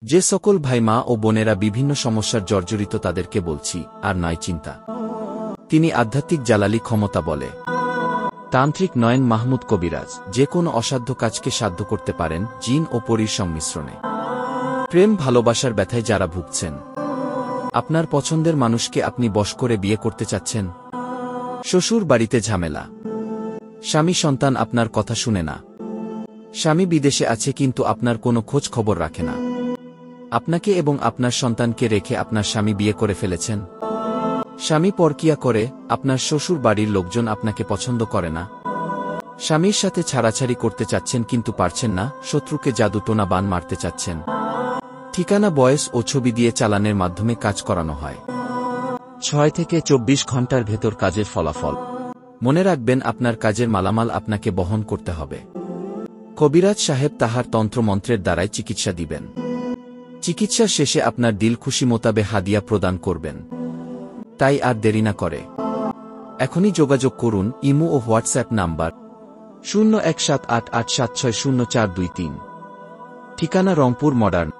যে সকল ভাই মা ও বোনেরা বিভিন্ন সমস্যার জর্জরিত তাদেরকে বলছি, আর নয় চিন্তা। তিনি আধ্যাত্মিক জালালি ক্ষমতা বলে তান্ত্রিক নয়ন মাহমুদ কবিরাজ যে কোনো অসাধ্য কাজকে সাধ্য করতে পারেন জিন ও পরীর সংমিশ্রণে। প্রেম ভালোবাসার ব্যথায় যারা ভুগছেন, আপনার পছন্দের মানুষকে আপনি বশ করে বিয়ে করতে চাচ্ছেন, শ্বশুর বাড়িতে ঝামেলা, স্বামী সন্তান আপনার কথা শুনে না, স্বামী বিদেশে আছে কিন্তু আপনার কোনো খোঁজ খবর রাখে না, আপনাকে এবং আপনার সন্তানকে রেখে আপনার স্বামী বিয়ে করে ফেলেছেন, স্বামী পরকিয়া করে, আপনার শ্বশুর বাড়ির লোকজন আপনাকে পছন্দ করে না, স্বামীর সাথে ছাড়াছাড়ি করতে চাচ্ছেন কিন্তু পারছেন না, শত্রুকে জাদুটোনা বান মারতে চাচ্ছেন, ঠিকানা বয়স ও ছবি দিয়ে চালানের মাধ্যমে কাজ করানো হয়। 6 থেকে 24 ঘন্টার ভেতর কাজের ফলাফল। মনে রাখবেন আপনার কাজের মালামাল আপনাকে বহন করতে হবে। কবিরাজ সাহেব তাহার তন্ত্রমন্ত্রের দ্বারাই চিকিৎসা দিবেন। চিকিৎসা শেষে আপনার দিল খুশি মোতাবে হাদিয়া প্রদান করবেন। তাই আর দেরি না করে এখনই যোগাযোগ করুন। ইমো ও হোয়াটসঅ্যাপ নাম্বার 017887600423। ঠিকানা রংপুর মডার্ন।